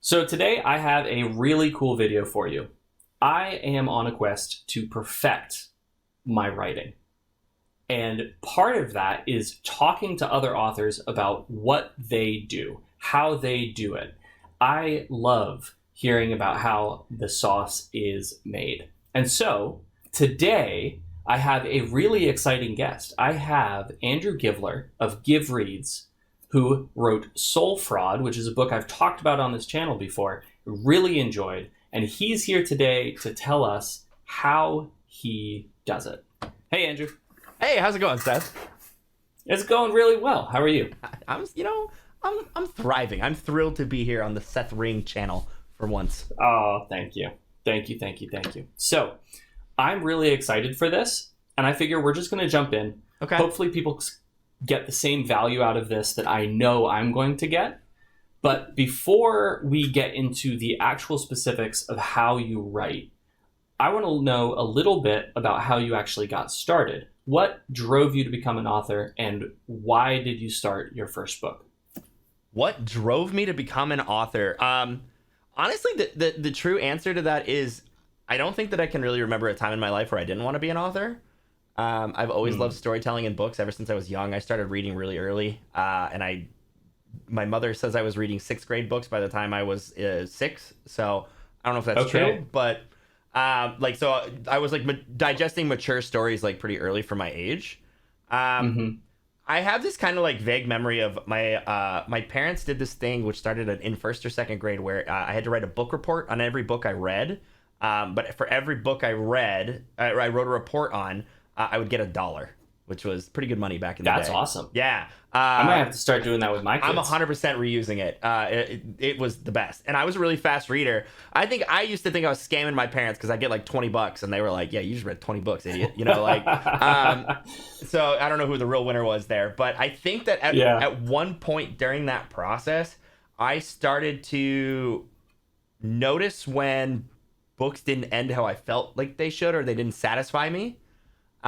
So today I have a really cool video for you. I am on a quest to perfect my writing. And part of that is talking to other authors about what they do, how they do it. I love hearing about how the sauce is made. And so today I have a really exciting guest. I have Andrew Givler of Give Reads, who wrote Soul Fraud, which is a book I've talked about on this channel before, really enjoyed, and he's here today to tell us how he does it. Hey, Andrew. Hey, how's it going, Seth? It's going really well. How are you? I'm thriving. I'm thrilled to be here on the Seth Ring channel for once. Oh, thank you. Thank you. So, I'm really excited for this, and I figure we're just going to jump in. Okay. Hopefully people get the same value out of this that I know I'm going to get. But before we get into the actual specifics of how you write, I want to know a little bit about how you actually got started. What drove you to become an author, and why did you start your first book? What drove me to become an author? Honestly, the true answer to that is I don't think that I can really remember a time in my life where I didn't want to be an author. I've always loved storytelling and books ever since I was young. I started reading really early, and my mother says I was reading 6th grade books by the time I was 6. So I don't know if that's true, but so I was digesting mature stories pretty early for my age. I have this kind of vague memory of my parents did this thing which started in 1st or 2nd grade where I had to write a book report on every book I read. But for every book I read, I wrote a report on. I would get $1, which was pretty good money back in the day. That's awesome. Yeah. I might have to start doing that with my kids. I'm 100% reusing it. It was the best. And I was a really fast reader. I used to think I was scamming my parents because I get $20 and they were like, yeah, you just read 20 books, idiot. So I don't know who the real winner was there. But I think that at one point during that process, I started to notice when books didn't end how I felt like they should, or they didn't satisfy me.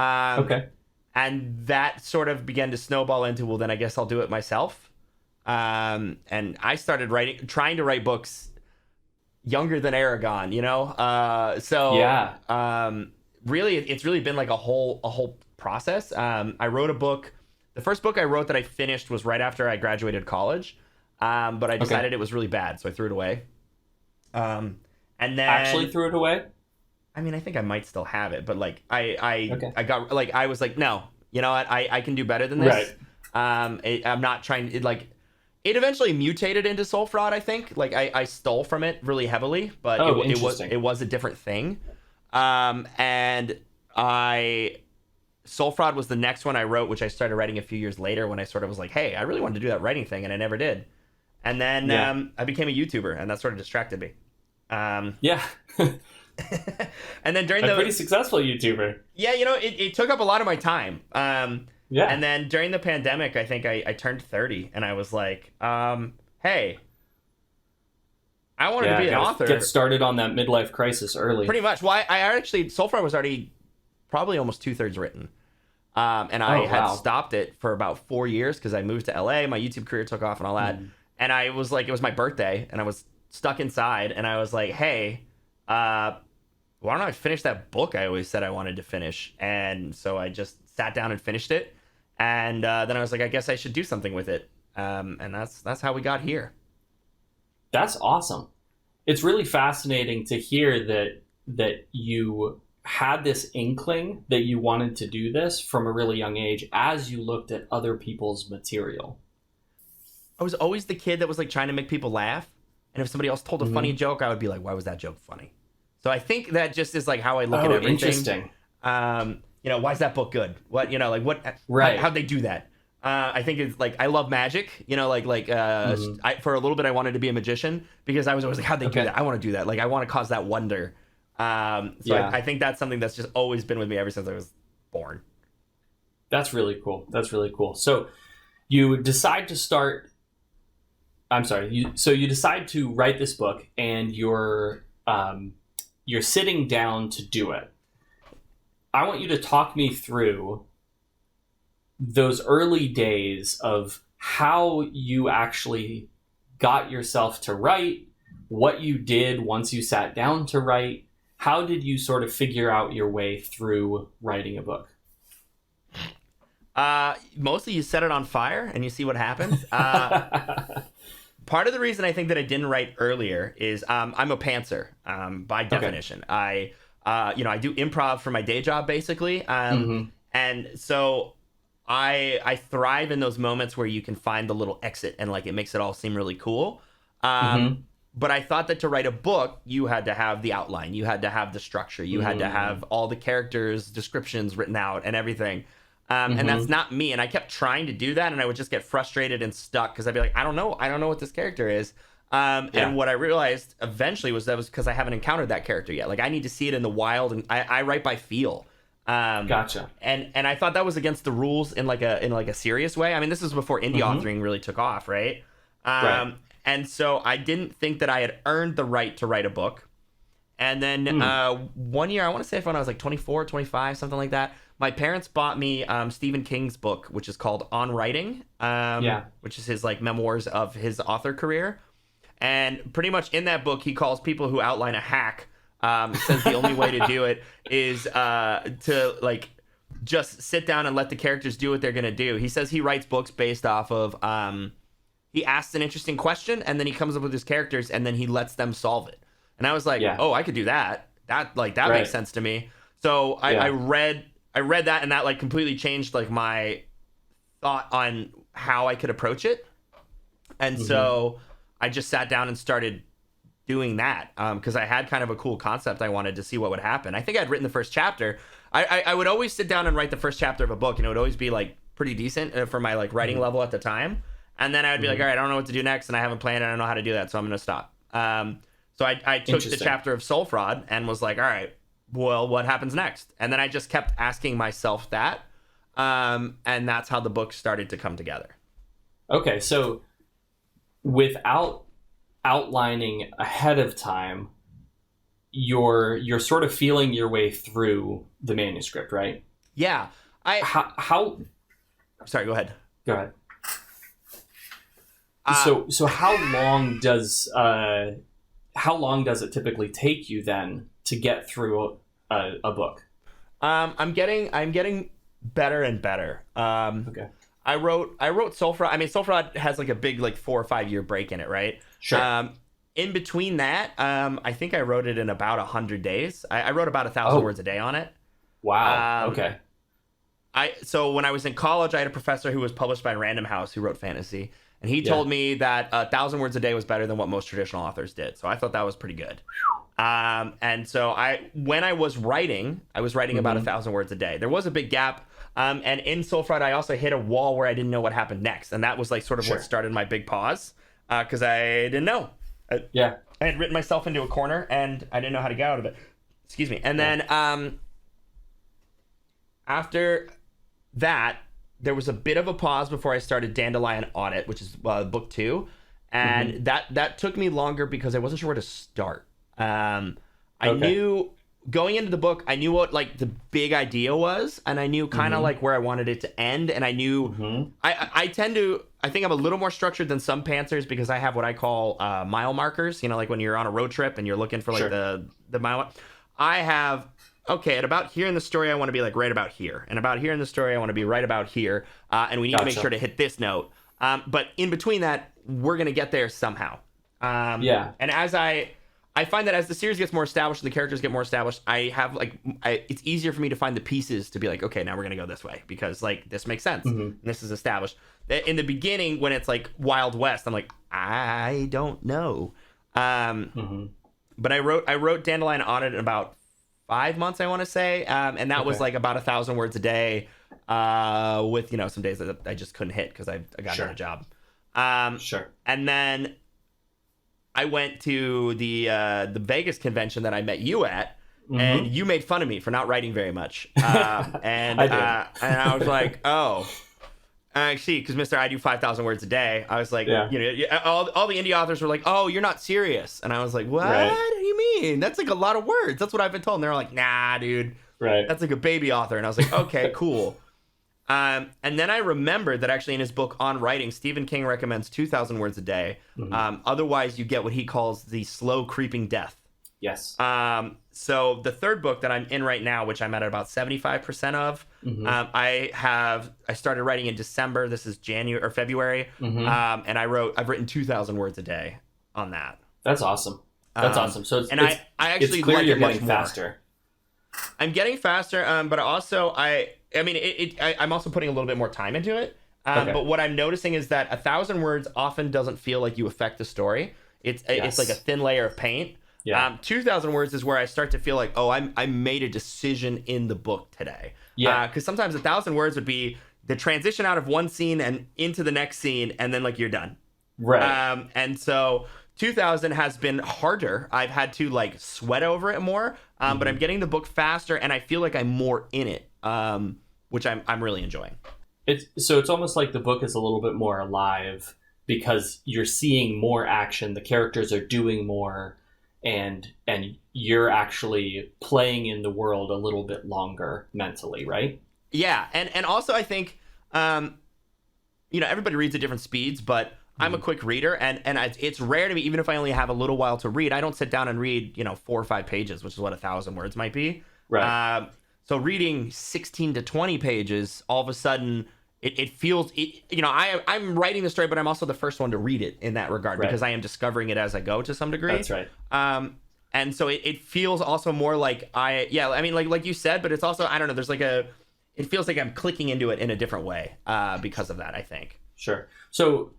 And that sort of began to snowball into, well, then I guess I'll do it myself. And I started trying to write books younger than Aragon, really, it's really been a whole process. I wrote a book. The first book I wrote that I finished was right after I graduated college. But I decided it was really bad, so I threw it away. And then actually threw it away? I mean, I think I might still have it, but I got I was like, no, you know what? I can do better than this. Right. I'm not trying to it eventually mutated into Soul Fraud. I think I stole from it really heavily, but it was a different thing. And Soul Fraud was the next one I wrote, which I started writing a few years later when I sort of was like, hey, I really wanted to do that writing thing, and I never did. And then I became a YouTuber, and that sort of distracted me. And then during a pretty successful YouTuber. Yeah, it took up a lot of my time. And then during the pandemic, I think I turned 30, and I was like, hey, I wanted to be an author. Get started on that midlife crisis early. Pretty much. Well, I actually, Soul Fraud was already probably almost 2/3 written. And I had stopped it for about 4 years because I moved to LA. My YouTube career took off and all that. And I was it was my birthday, and I was stuck inside, and I was like, hey, why don't I finish that book I always said I wanted to finish? And so I just sat down and finished it. And then I was like, I guess I should do something with it. And that's how we got here. That's awesome. It's really fascinating to hear that you had this inkling that you wanted to do this from a really young age as you looked at other people's material. I was always the kid that was trying to make people laugh. And if somebody else told a funny joke, I would be like, why was that joke funny? So I think that just is how I look at everything. Interesting. Why is that book good? What, what, right. How'd they do that? I think it's I love magic, for a little bit I wanted to be a magician because I was always how'd they do that? I want to do that. I want to cause that wonder. I think that's something that's just always been with me ever since I was born. That's really cool. So you decide to start, you decide to write this book, and you're sitting down to do it. I want you to talk me through those early days of how you actually got yourself to write, what you did once you sat down to write. How did you sort of figure out your way through writing a book? Mostly you set it on fire and you see what happens. Part of the reason I think that I didn't write earlier is I'm a pantser by definition. Okay. I do improv for my day job basically, and so I thrive in those moments where you can find the little exit and like it makes it all seem really cool. But I thought that to write a book, you had to have the outline, you had to have the structure, you had to have all the characters' descriptions written out and everything. And that's not me. And I kept trying to do that, and I would just get frustrated and stuck because I'd be like, I don't know what this character is. And what I realized eventually was because I haven't encountered that character yet. Like I need to see it in the wild, and I write by feel. Gotcha. And I thought that was against the rules in like a serious way. I mean, this was before indie authoring really took off, right? Right. And so I didn't think that I had earned the right to write a book. And then one year, I want to say when I was like 24, 25, something like that, my parents bought me Stephen King's book, which is called On Writing, which is his like memoirs of his author career. And pretty much in that book, he calls people who outline a hack. Says the only way to do it is to like just sit down and let the characters do what they're going to do. He says he writes books based off of he asks an interesting question and then he comes up with his characters and then he lets them solve it. And I was like, oh, I could do that. That makes sense to me. So I read that, and that like completely changed like my thought on how I could approach it. And so I just sat down and started doing that because I had kind of a cool concept. I wanted to see what would happen. I think I'd written the first chapter. I would always sit down and write the first chapter of a book, and it would always be like pretty decent for my like writing level at the time. And then I would be like, all right, I don't know what to do next, and I haven't planned, and I don't know how to do that, so I'm going to stop. So I took the chapter of Soul Fraud and was like, all right, well, what happens next? And then I just kept asking myself that. And that's how the book started to come together. Okay, so without outlining ahead of time, you're sort of feeling your way through the manuscript, right? Yeah. How Sorry, go ahead. Go ahead. So how long does it typically take you then to get through a book? I'm getting better and better. Okay. I wrote Soul Fraud. I mean, Soul Fraud has like a big like 4 or 5 year break in it, right? Sure. In between that, I think I wrote it in about 100 days. I wrote about 1,000 words a day on it. Wow. Okay. So when I was in college, I had a professor who was published by Random House who wrote fantasy. And he told me that 1,000 words a day was better than what most traditional authors did. So I thought that was pretty good. And so when I was writing about 1,000 words a day. There was a big gap. And in Soul Fraud, I also hit a wall where I didn't know what happened next. And that was like sort of what started my big pause because I didn't know. I had written myself into a corner and I didn't know how to get out of it. Excuse me. And then after that, there was a bit of a pause before I started Dandelion Audit, which is book 2. And that took me longer because I wasn't sure where to start. I knew going into the book, I knew what like the big idea was, and I knew kind of like where I wanted it to end. And I knew I think I'm a little more structured than some pantsers because I have what I call mile markers, like when you're on a road trip and you're looking for like the mile. I have, at about here in the story, I want to be like right about here. And about here in the story, I want to be right about here. And we need to make sure to hit this note. But in between that, we're going to get there somehow. And as I find that as the series gets more established and the characters get more established, I have it's easier for me to find the pieces to be like, okay, now we're going to go this way because like this makes sense. And this is established. In the beginning, when it's like Wild West, I'm like, I don't know. But I wrote Dandelion Audit in about 5 months, I want to say. And that was like about 1,000 words a day with, some days that I just couldn't hit because I got another job. And then I went to the Vegas convention that I met you at, and you made fun of me for not writing very much. And I was like, oh, I see, because Mr. I do 5,000 words a day. I was like, all the indie authors were like, oh, you're not serious. And I was like, what? What do you mean? That's like a lot of words. That's what I've been told. And they're like, nah, dude. Right. That's like a baby author. And I was like, okay, cool. And then I remembered that actually in his book on writing, Stephen King recommends 2,000 words a day. Otherwise, you get what he calls the slow creeping death. Yes. So the third book that I'm in right now, which I'm at about 75% of, I started writing in December. This is January or February, and I've written 2,000 words a day on that. That's awesome. That's awesome. So I actually it's clear like you're it much getting more. faster. I'm getting faster, but also I'm also putting a little bit more time into it. But what I'm noticing is that 1,000 words often doesn't feel like you affect the story. It's like a thin layer of paint. Yeah. 2,000 words is where I start to feel like, oh, I made a decision in the book today. Yeah. Because sometimes 1,000 words would be the transition out of one scene and into the next scene, and then like you're done. Right. And so 2,000 has been harder. I've had to like sweat over it more, but I'm getting the book faster, and I feel like I'm more in it, which I'm really enjoying. It's almost like the book is a little bit more alive because you're seeing more action. The characters are doing more, and you're actually playing in the world a little bit longer mentally, right? Yeah, and also I think, everybody reads at different speeds, but I'm a quick reader, and it's rare to me, even if I only have a little while to read, I don't sit down and read, 4 or 5 pages, which is what 1,000 words might be. Right. So reading 16 to 20 pages, all of a sudden, it feels, I'm writing the story, but I'm also the first one to read it in that regard, because I am discovering it as I go to some degree. That's right. And so it feels also more like like you said, but it's also, I don't know, it feels like I'm clicking into it in a different way because of that, I think. Sure. So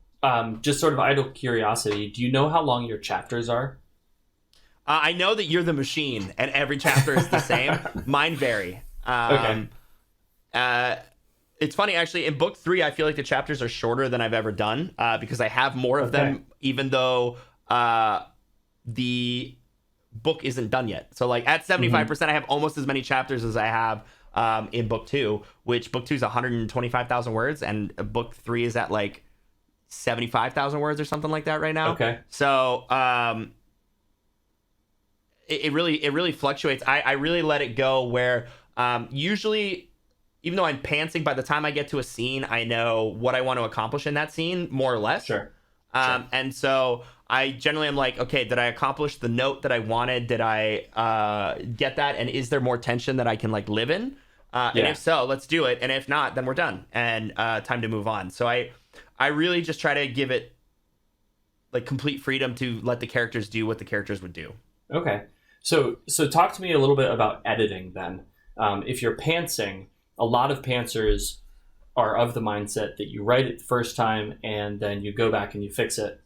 just sort of idle curiosity, do you know how long your chapters are? I know that you're the machine and every chapter is the same. Mine vary. Okay. It's funny, actually, in book 3, I feel like the chapters are shorter than I've ever done because I have more of them, even though the book isn't done yet. So like at 75%, I have almost as many chapters as I have in book 2, which book 2 is 125,000 words, and book 3 is at like 75,000 words or something like that right now. Okay. So it really fluctuates. I really let it go where usually, even though I'm pantsing, by the time I get to a scene, I know what I want to accomplish in that scene, more or less. Sure. And so I generally am like, okay, did I accomplish the note that I wanted? Did I get that? And is there more tension that I can like live in? And if so, let's do it. And if not, then we're done and time to move on. So I really just try to give it like complete freedom to let the characters do what the characters would do. Okay. So talk to me a little bit about editing then. If you're pantsing, a lot of pantsers are of the mindset that you write it the first time and then you go back and you fix it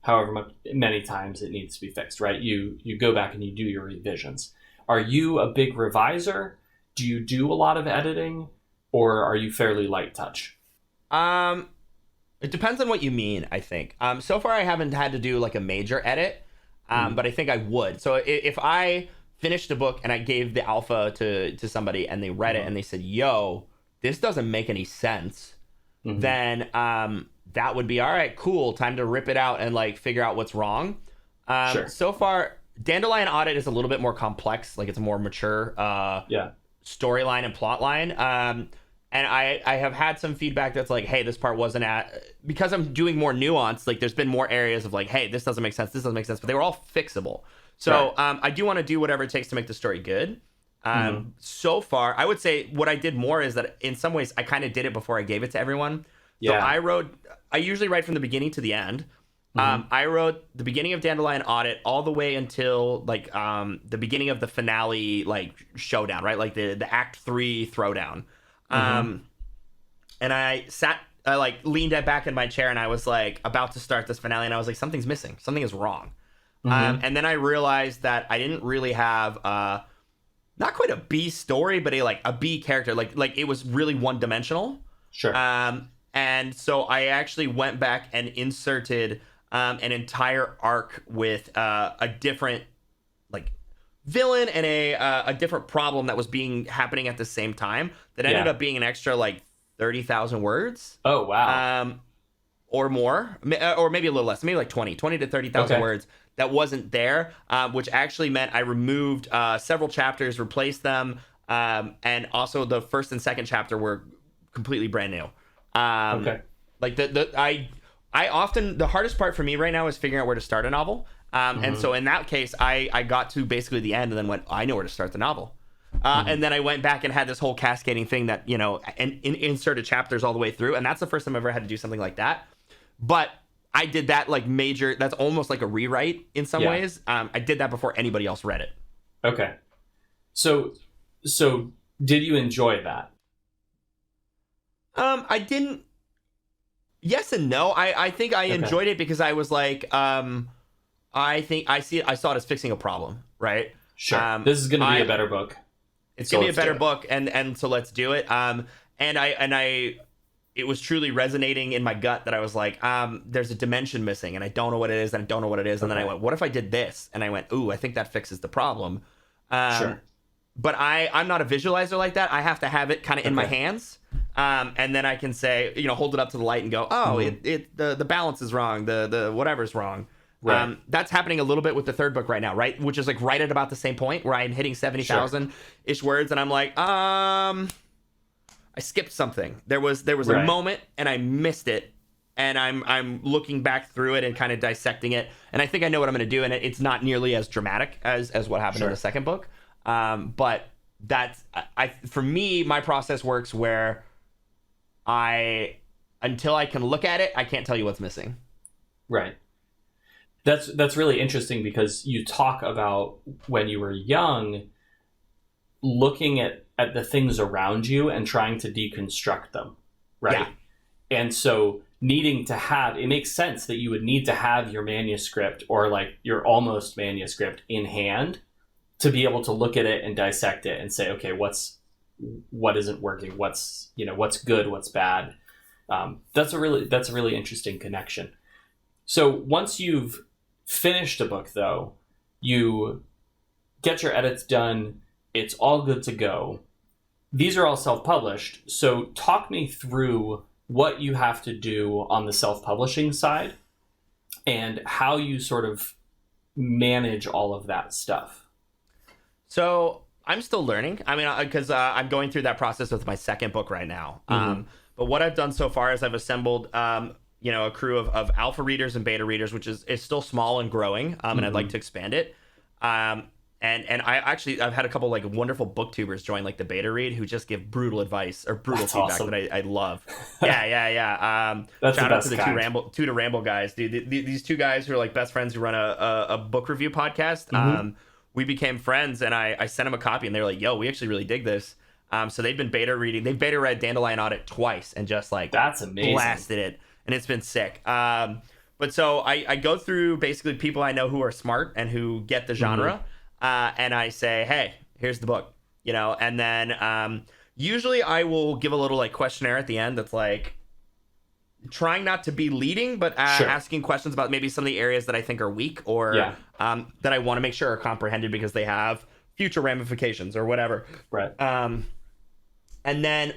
however many times it needs to be fixed, right? You go back and you do your revisions. Are you a big reviser? Do you do a lot of editing, or are you fairly light touch? It depends on what you mean, I think. So far I haven't had to do like a major edit, but I think I would. So if I finished a book and I gave the alpha to somebody and they read it and they said, yo, this doesn't make any sense, then that would be all right, cool, time to rip it out and like figure out what's wrong. Sure. So far, Dandelion Audit is a little bit more complex, like it's a more mature storyline and plot line. And I have had some feedback that's like, hey, this part wasn't because I'm doing more nuance, like there's been more areas of like, hey, this doesn't make sense, but they were all fixable. So I do want to do whatever it takes to make the story good. So far, I would say what I did more is that in some ways I kind of did it before I gave it to everyone. So I usually write from the beginning to the end. I wrote the beginning of Dandelion Audit all the way until like the beginning of the finale, like showdown, right? Like the Act 3 throwdown. And I like leaned back in my chair and I was like about to start this finale and I was like, something's missing. Something is wrong. And then I realized that I didn't really have not quite a B story, but a B character. Like it was really one dimensional. Sure. And so I actually went back and inserted an entire arc with a different like villain and a different problem that was happening at the same time that ended up being an extra like 30,000 words. Oh, wow. Or more, or maybe a little less, maybe like 20 to 30,000 words that wasn't there, which actually meant I removed several chapters, replaced them, and also the first and second chapter were completely brand new. Okay. Like I often, the hardest part for me right now is figuring out where to start a novel. And so in that case, I got to basically the end and then went, I know where to start the novel. And then I went back and had this whole cascading thing that, you know, and inserted chapters all the way through. And that's the first time I've ever had to do something like that. But I did that like major, that's almost like a rewrite in some ways. I did that before anybody else read it. Okay. So did you enjoy that? I didn't. Yes and no. I think I enjoyed it because I was like, I saw it as fixing a problem, right? Sure. This is going to be a better book. It's going to be a better book, and so let's do it. It was truly resonating in my gut that I was like, there's a dimension missing, and I don't know what it is, and I don't know what it is. And then I went, what if I did this? And I went, ooh, I think that fixes the problem. Sure. But I'm not a visualizer like that. I have to have it kind of in my hands. And then I can say, you know, hold it up to the light and go, oh, the balance is wrong. The whatever's wrong. Right. That's happening a little bit with the third book right now, right? Which is like right at about the same point where I'm hitting 70,000-ish words. And I'm like, I skipped something. There was a moment and I missed it. And I'm looking back through it and kind of dissecting it. And I think I know what I'm going to do. And it's not nearly as dramatic as what happened in the second book. But that's for me, my process works where until I can look at it, I can't tell you what's missing. Right. That's really interesting because you talk about when you were young, looking at the things around you and trying to deconstruct them. Right. Yeah. And so needing to have, it makes sense that you would need to have your manuscript or like your almost manuscript in hand to be able to look at it and dissect it and say, okay, what isn't working? What's good? What's bad? That's a really interesting connection. So once you've finished a book though, you get your edits done. It's all good to go. These are all self-published. So talk me through what you have to do on the self-publishing side and how you sort of manage all of that stuff. So I'm still learning. I mean, because I'm going through that process with my second book right now. But what I've done so far is I've assembled, a crew of alpha readers and beta readers, which is still small and growing. And I'd like to expand it. And I've had a couple like wonderful booktubers join like the beta read who just give brutal advice or brutal feedback awesome. That I love. Yeah. Shout out to the two to ramble guys, dude. These two guys who are like best friends who run a book review podcast. We became friends and I sent them a copy and they were like, yo, we actually really dig this. So they've been beta reading. They've beta read Dandelion Audit twice and just like that's amazing. Blasted it. And it's been sick. But so I go through basically people I know who are smart and who get the genre. And I say, hey, here's the book, and then usually I will give a little like questionnaire at the end that's like trying not to be leading, but asking questions about maybe some of the areas that I think are weak or that I want to make sure are comprehended because they have future ramifications or whatever. Right. And then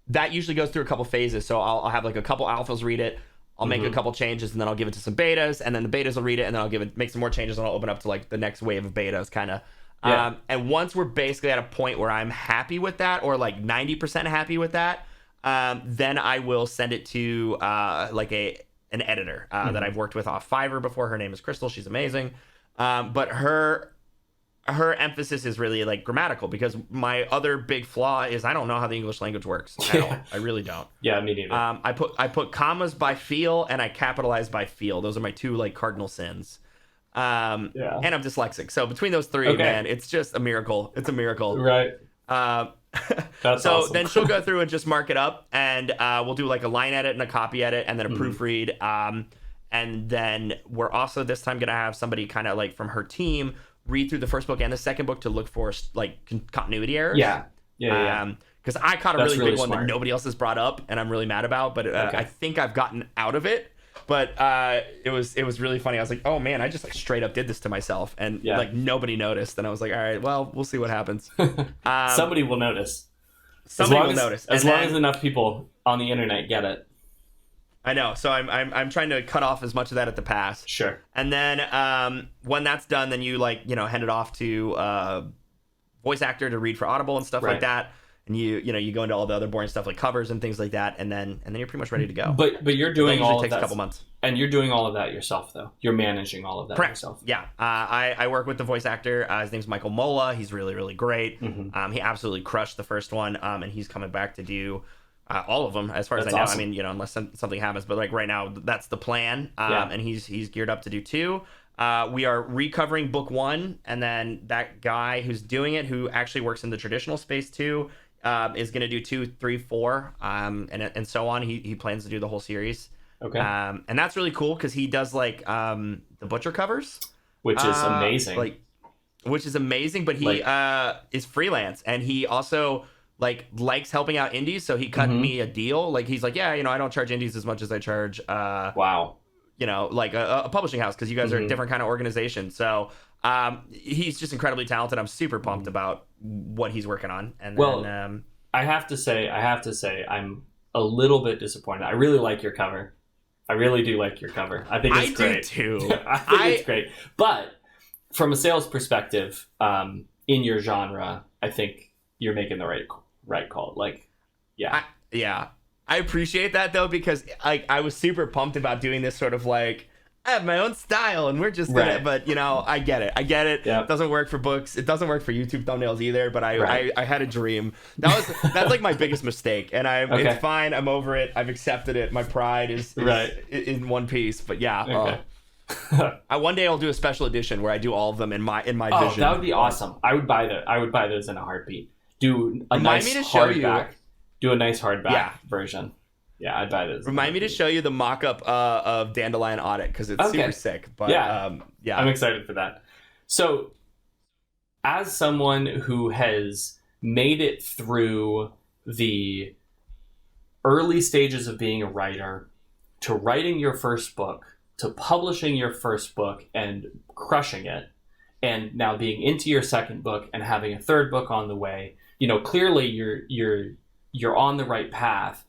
that usually goes through a couple phases. So I'll have like a couple alphas read it. I'll make a couple changes and then I'll give it to some betas and then the betas will read it and then I'll make some more changes and I'll open up to like the next wave of betas kind of. And once we're basically at a point where I'm happy with that or like 90% happy with that, then I will send it to like an editor that I've worked with off Fiverr before. Her name is Crystal. She's amazing. But her emphasis is really like grammatical because my other big flaw is I don't know how the English language works at all. I really don't. Yeah, me neither. I put commas by feel and I capitalize by feel. Those are my two like cardinal sins. And I'm dyslexic. So between those three, man, it's just a miracle. It's a miracle. Right. That's so awesome. Then she'll go through and just mark it up and we'll do like a line edit and a copy edit and then a proofread. And then we're also this time going to have somebody kind of like from her team read through the first book and the second book to look for like continuity errors. Yeah. Because I caught a really big one that nobody else has brought up and I'm really mad about, but I think I've gotten out of it. But it was really funny. I was like, oh man, I just like straight up did this to myself and like nobody noticed. And I was like, all right, well, we'll see what happens. Somebody will notice. Somebody will notice. As long as enough people on the internet get it. I know. So I'm trying to cut off as much of that at the pass. Sure. And then when that's done, then you hand it off to voice actor to read for Audible and stuff like that. and you go into all the other boring stuff like covers and things like that, and then you're pretty much ready to go. But you're doing all of that. Takes a couple months. And you're doing all of that yourself, though. You're managing all of that yourself. Yeah. I work with the voice actor. His name's Michael Mola. He's really, really great. He absolutely crushed the first one, and he's coming back to do all of them, as far as I know. Awesome. I mean, unless something happens, but like right now, that's the plan. And he's geared up to do 2. We are recovering book 1, and then that guy who's doing it, who actually works in the traditional space too, is going to do 2, 3, 4, and so on. He plans to do the whole series. Okay. And that's really cool because he does like the Butcher covers, which is amazing. Which is amazing, but he is freelance, and he also likes helping out indies. So he cut me a deal. Like he's like, yeah, I don't charge indies as much as I charge. Wow. Like a publishing house, because you guys are a different kind of organization. So he's just incredibly talented. I'm super pumped about what he's working on. And then, I have to say, I'm a little bit disappointed. I really like your cover. I really do like your cover. I think it's great. I do too. I think it's great. But from a sales perspective, in your genre, I think you're making the right call. Like, yeah. I appreciate that though, because I was super pumped about doing this sort of like, I have my own style and we're just gonna, but I get it. Yep. It doesn't work for books. It doesn't work for YouTube thumbnails either, but I had a dream. That's like my biggest mistake, and it's fine. I'm over it. I've accepted it. My pride is in one piece, but one day I'll do a special edition where I do all of them in my vision. That would be awesome. I would buy that. I would buy those in a heartbeat. Do a nice hardback. Do a nice hardback version. Yeah, I'd buy those. Remind me to show you the mock-up of Dandelion Audit, because it's super sick. But I'm excited for that. So, as someone who has made it through the early stages of being a writer, to writing your first book, to publishing your first book and crushing it, and now being into your second book and having a third book on the way, clearly you're on the right path.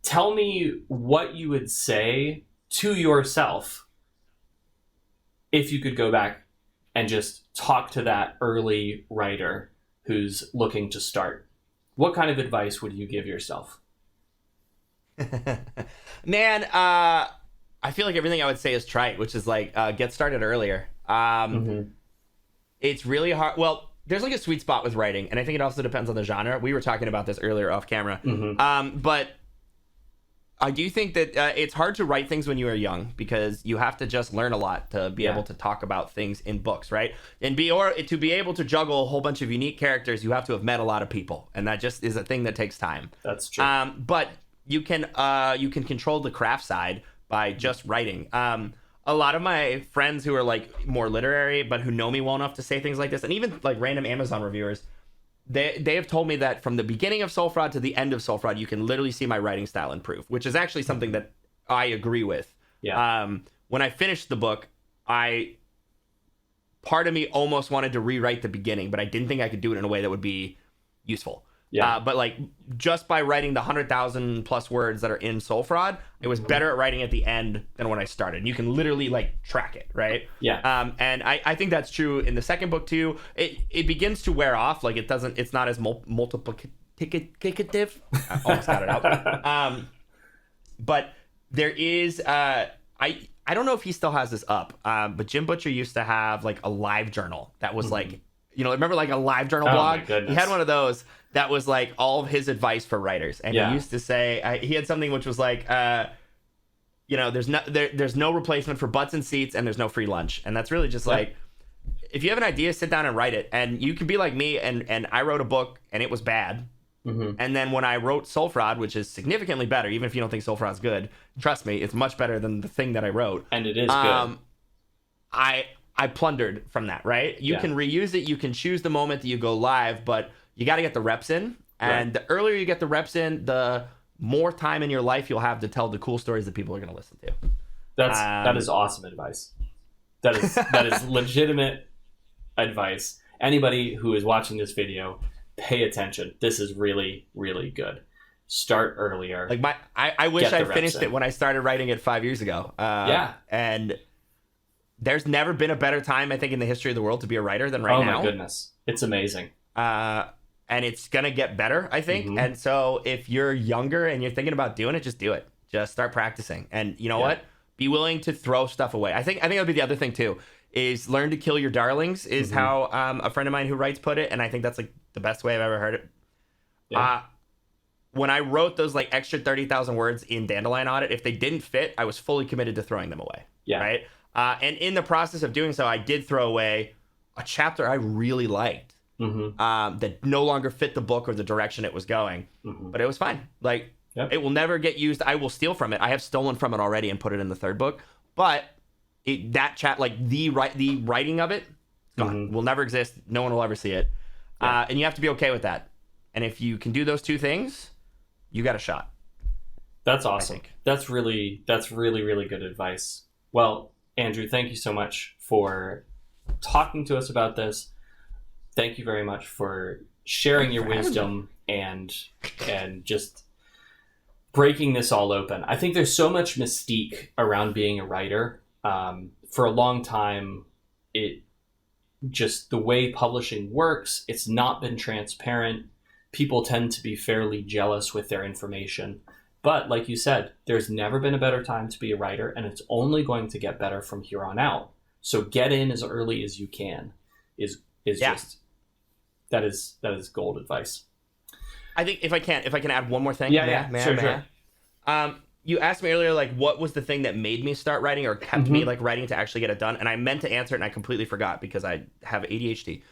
Tell me what you would say to yourself if you could go back and just talk to that early writer who's looking to start. What kind of advice would you give yourself? Man, I feel like everything I would say is trite, which is like, get started earlier. It's really hard. Well, there's like a sweet spot with writing, and I think it also depends on the genre. We were talking about this earlier off camera. But I do think that it's hard to write things when you are young, because you have to just learn a lot to be able to talk about things in books, right? And to be able to juggle a whole bunch of unique characters, you have to have met a lot of people, and that just is a thing that takes time. That's true. But you can control the craft side by just writing. A lot of my friends who are like more literary, but who know me well enough to say things like this, and even like random Amazon reviewers, they have told me that from the beginning of Soul Fraud to the end of Soul Fraud, you can literally see my writing style improve, which is actually something that I agree with. Yeah. When I finished the book, part of me almost wanted to rewrite the beginning, but I didn't think I could do it in a way that would be useful. Yeah. But like just by writing the 100,000 plus words that are in Soul Fraud, it was better at writing at the end than when I started. You can literally like track it, right? Yeah. And I think that's true in the second book too. It begins to wear off. Like it's not as multiplicative. I almost got it out. But there is I don't know if he still has this up. But Jim Butcher used to have like a live journal that was like, remember like a live journal blog? My goodness. He had one of those that was like all of his advice for writers. And he used to say, he had something which was like, there's no replacement for butts and seats, and there's no free lunch. And that's really just like, if you have an idea, sit down and write it. And you can be like me, and I wrote a book and it was bad. And then when I wrote Soul Fraud, which is significantly better, even if you don't think Soul Fraud's good, trust me, it's much better than the thing that I wrote. And it is good. I plundered from that, right? You can reuse it. You can choose the moment that you go live, but you got to get the reps in. And the earlier you get the reps in, the more time in your life you'll have to tell the cool stories that people are going to listen to. That is awesome advice. That is legitimate advice. Anybody who is watching this video, pay attention. This is really, really good. Start earlier. Like I wish I finished it when I started writing it 5 years ago. And there's never been a better time, I think, in the history of the world to be a writer than right now. Oh my goodness. It's amazing. and it's gonna get better, I think. Mm-hmm. And so if you're younger and you're thinking about doing it, just do it. Just start practicing. And you know what? Be willing to throw stuff away. I think that'll be the other thing too, is learn to kill your darlings, is how a friend of mine who writes put it, and I think that's like the best way I've ever heard it. When I wrote those like extra 30,000 words in Dandelion Audit, if they didn't fit, I was fully committed to throwing them away. Yeah. Right. And in the process of doing so, I did throw away a chapter I really liked that no longer fit the book or the direction it was going. But it was fine. Like, it will never get used. I will steal from it. I have stolen from it already and put it in the third book. But like the writing of it, gone. Will never exist. No one will ever see it. And you have to be okay with that. And if you can do those two things, you got a shot. That's awesome. That's really good advice. Well, Andrew, thank you so much for talking to us about this. Thank you very much for sharing your wisdom and just breaking this all open. I think there's so much mystique around being a writer. For a long time, the way publishing works, it's not been transparent. People tend to be fairly jealous with their information. But like you said, there's never been a better time to be a writer, and it's only going to get better from here on out. So get in as early as you can is gold advice. I think if I can add one more thing. Sure. You asked me earlier, like, what was the thing that made me start writing or kept me like writing to actually get it done? And I meant to answer it and I completely forgot because I have ADHD.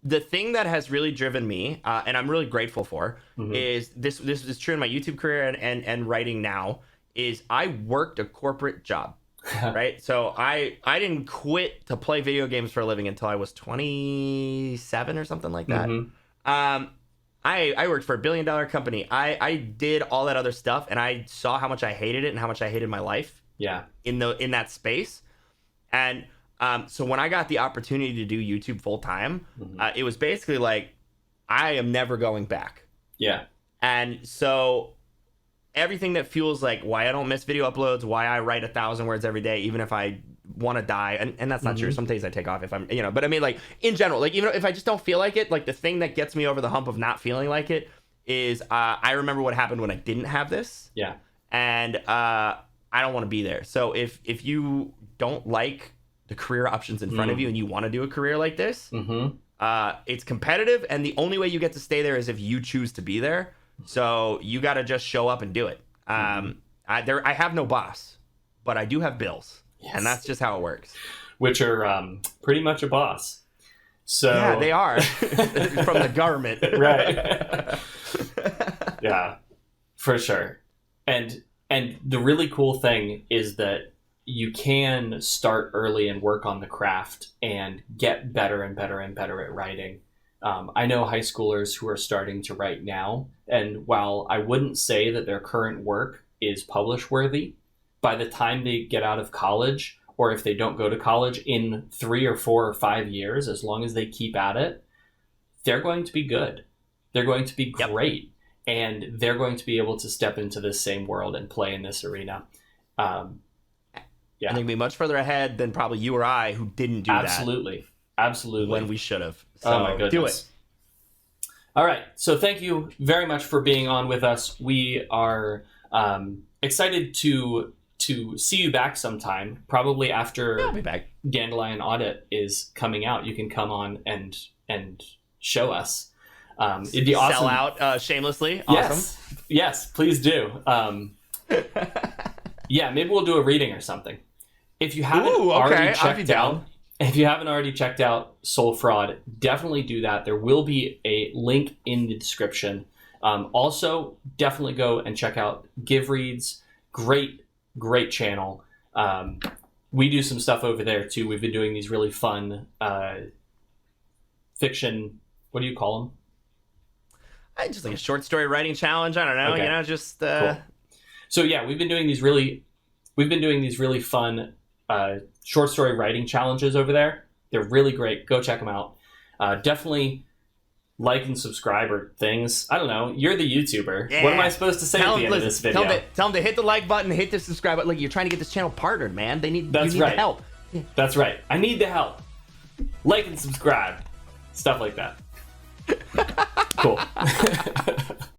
The thing that has really driven me, and I'm really grateful for, is this is true in my YouTube career and writing now, is I worked a corporate job, right? So I didn't quit to play video games for a living until I was 27 or something like that. I worked for a $1 billion company. I did all that other stuff, and I saw how much I hated it and how much I hated my life. In that space, and so when I got the opportunity to do YouTube full time, it was basically like, I am never going back. And so everything that feels like why I don't miss video uploads, why I write 1,000 words every day, even if I want to die, and that's not true. Some days I take off if I'm, but I mean, like, in general, like, even if I just don't feel like it, like, the thing that gets me over the hump of not feeling like it is I remember what happened when I didn't have this. And I don't want to be there. So if you don't like the career options in front of you and you want to do a career like this, it's competitive, and the only way you get to stay there is if you choose to be there. So you got to just show up and do it. I have no boss, but I do have bills. And that's just how it works. Which are pretty much a boss. So yeah, they are. From the government. Right. Yeah, for sure. And the really cool thing is that you can start early and work on the craft and get better and better and better at writing. I know high schoolers who are starting to write now, and while I wouldn't say that their current work is publish worthy, by the time they get out of college, or if they don't go to college, in 3 or 4 or 5 years, as long as they keep at it, they're going to be good. They're going to be great. And they're going to be able to step into this same world and play in this arena. Yeah, and they'd be much further ahead than probably you or I, who didn't do Absolutely. When we should have. So oh my goodness. Do it. All right. So thank you very much for being on with us. We are excited to see you back sometime, probably after I'll be back. Dandelion Audit is coming out. You can come on and show us. It'd be awesome. Sell out shamelessly. Awesome. Yes, please do. Yeah, maybe we'll do a reading or something. If you haven't already checked out Soul Fraud, definitely do that. There will be a link in the description. Also, definitely go and check out Give Reads. Great channel. We do some stuff over there too. We've been doing these really fun fiction. What do you call them? Just like a short story writing challenge. I don't know. Okay. Just. Cool. So yeah, we've been doing these really fun short story writing challenges over there. They're really great. Go check them out. Definitely like and subscribe or things. I don't know. You're the YouTuber. Yeah. What am I supposed to say at the end of this video? Tell them to hit the like button, hit the subscribe button. Like, you're trying to get this channel partnered, man. You need the help. That's right. I need the help. Like and subscribe. Stuff like that. Cool.